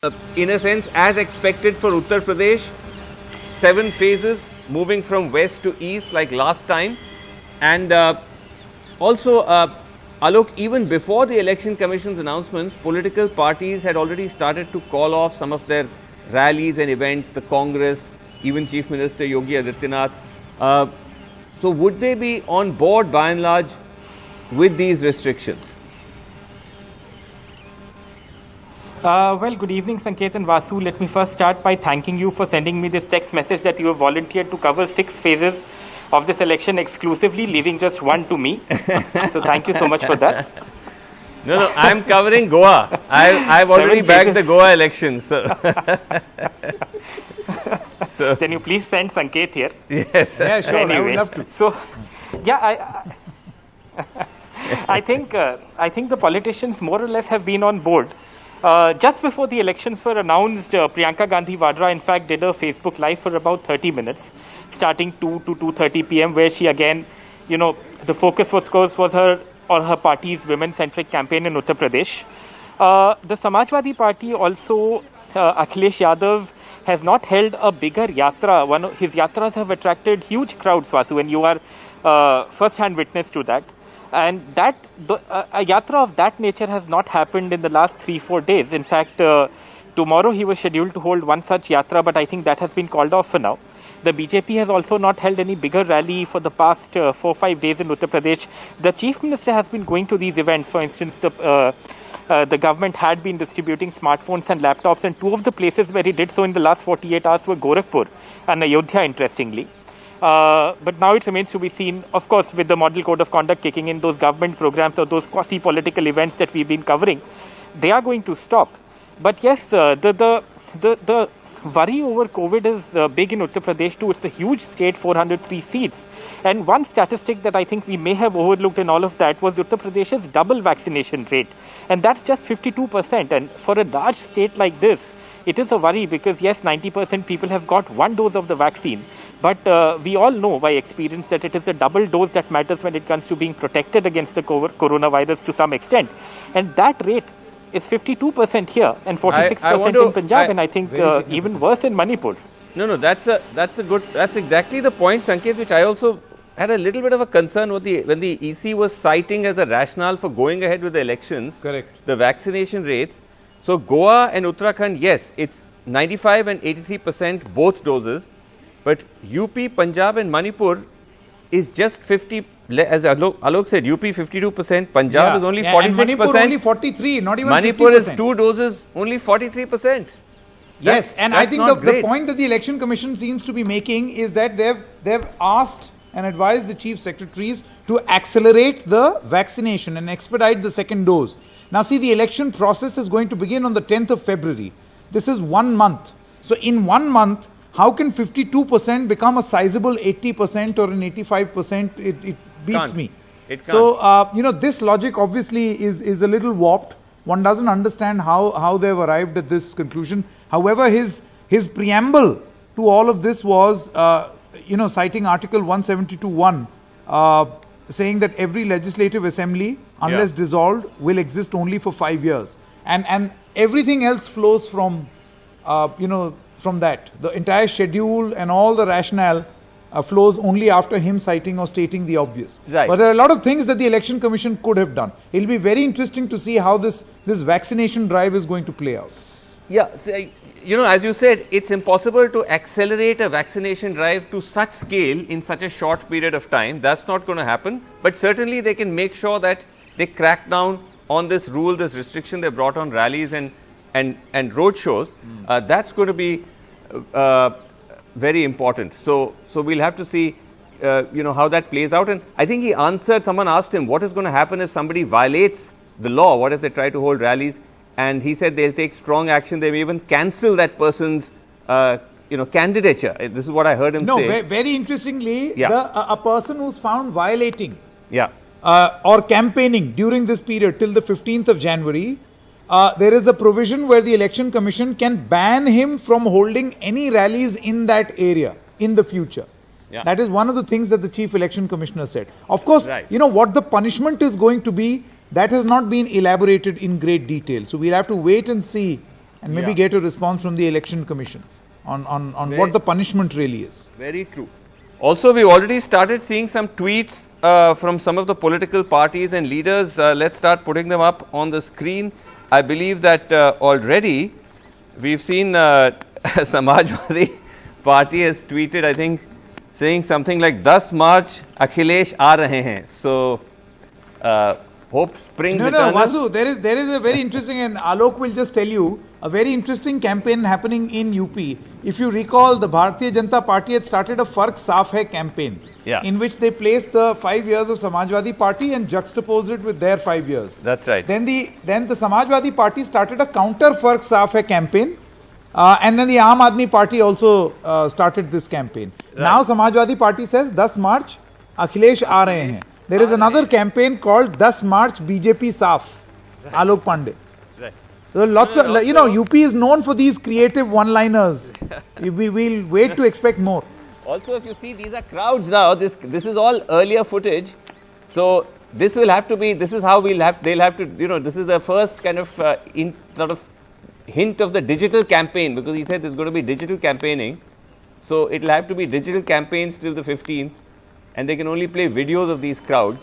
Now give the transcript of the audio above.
In a sense, as expected for Uttar Pradesh, 7 phases moving from west to east like last time. And also, Alok, even before the Election Commission's announcements, political parties had already started to call off some of their rallies and events, the Congress, even Chief Minister Yogi Adityanath. So would they be on board by and large with these restrictions? Well, good evening, Sanket and Vasu. Let me first start by thanking you for sending me this text message that you have volunteered to cover 6 phases of this election exclusively, leaving just one to me. So thank you so much for that. No, I'm covering Goa. I've already bagged the Goa elections. So. Can you please send Sanket here? Yes. Yeah, sure. Anyway, I would love to. So, yeah, I think the politicians more or less have been on board. Just before the elections were announced, Priyanka Gandhi Vadra, in fact, did a Facebook Live for about 30 minutes, starting 2 to 2:30 p.m., where she again, the focus was her party's women-centric campaign in Uttar Pradesh. The Samajwadi Party also, Akhilesh Yadav, has not held a bigger yatra. His yatras have attracted huge crowds, Vasu, and you are first-hand witness to that. And a yatra of that nature has not happened in the last 3-4 days. In fact, tomorrow he was scheduled to hold one such yatra, but I think that has been called off for now. The BJP has also not held any bigger rally for the past 4-5 days in Uttar Pradesh. The Chief Minister has been going to these events. For instance, the government had been distributing smartphones and laptops, and 2 of the places where he did so in the last 48 hours were Gorakhpur and Ayodhya, interestingly. But now it remains to be seen, of course, with the model code of conduct kicking in, those government programs or those quasi-political events that we've been covering, they are going to stop. But yes, the worry over COVID is big in Uttar Pradesh too. It's a huge state, 403 seats. And one statistic that I think we may have overlooked in all of that was Uttar Pradesh's double vaccination rate. And that's just 52%. And for a large state like this, it is a worry because, yes, 90% people have got 1 dose of the vaccine. But we all know by experience that it is a double dose that matters when it comes to being protected against the coronavirus to some extent. And that rate is 52% here and 46% in Punjab, and I think even worse in Manipur. No, that's exactly the point, Sanket, which I also had a little bit of a concern with when the EC was citing as a rationale for going ahead with the elections. Correct. The vaccination rates. So Goa and Uttarakhand, yes, it's 95 and 83% both doses. But UP, Punjab and Manipur is just 50, as Alok said, UP 52%, Punjab is only 46%. And Manipur only 43, not even Manipur 50%. is 2 doses, only 43%. Yes, and I think the point that the Election Commission seems to be making is that they've asked and advised the chief secretaries to accelerate the vaccination and expedite the second dose. Now see, the election process is going to begin on the 10th of February. This is 1 month. So in 1 month, how can 52% become a sizable 80% or an 85%? It beats me. It can't. So, this logic obviously is a little warped. One doesn't understand how they've arrived at this conclusion. However, his preamble to all of this was, citing Article 172(1), saying that every legislative assembly, unless dissolved, will exist only for 5 years. And everything else flows from that. The entire schedule and all the rationale flows only after him citing or stating the obvious. Right. But there are a lot of things that the Election Commission could have done. It'll be very interesting to see how this vaccination drive is going to play out. Yeah, so, as you said, it's impossible to accelerate a vaccination drive to such scale in such a short period of time. That's not going to happen. But certainly they can make sure that they crack down on this rule, this restriction they brought on rallies and road shows. That's going to be very important. So we'll have to see, how that plays out. And I think someone asked him, what is going to happen if somebody violates the law? What if they try to hold rallies? And he said they'll take strong action. They may even cancel that person's, candidature. This is what I heard him say. No, very interestingly, a person who's found violating or campaigning during this period till the 15th of January, there is a provision where the Election Commission can ban him from holding any rallies in that area in the future. Yeah. That is one of the things that the Chief Election Commissioner said. Of course, what the punishment is going to be, that has not been elaborated in great detail. So we'll have to wait and see and maybe Yeah. get a response from the election commission on Very- what the punishment really is. Very true. Also, we already started seeing some tweets from some of the political parties and leaders. Let's start putting them up on the screen. I believe that already we've seen Samajwadi Party has tweeted, I think, saying something like 10 March Akhilesh aa rahe hain. So, hope spring No, eternal. Vasu, there is a very interesting, and Alok will just tell you, a very interesting campaign happening in UP. If you recall, the Bharatiya Janata Party had started a Fark Saaf Hai campaign, Yeah. in which they placed the 5 years of Samajwadi Party and juxtaposed it with their 5 years. That's right. Then the Samajwadi Party started a counter Fark Saaf Hai campaign, and then the Aam Aadmi Party also started this campaign. Now Samajwadi Party says 10 March Akhilesh aa rahe hain. There is another campaign called 10 March BJP Saaf, Alok Pandey. Right. There are lots of, UP is known for these creative one-liners. We will wait to expect more. Also, if you see, these are crowds now. This is all earlier footage. So this will have to be. This is how they'll have to. This is the first kind of sort of hint of the digital campaign, because he said there's going to be digital campaigning. So it'll have to be digital campaigns till the 15th, and they can only play videos of these crowds.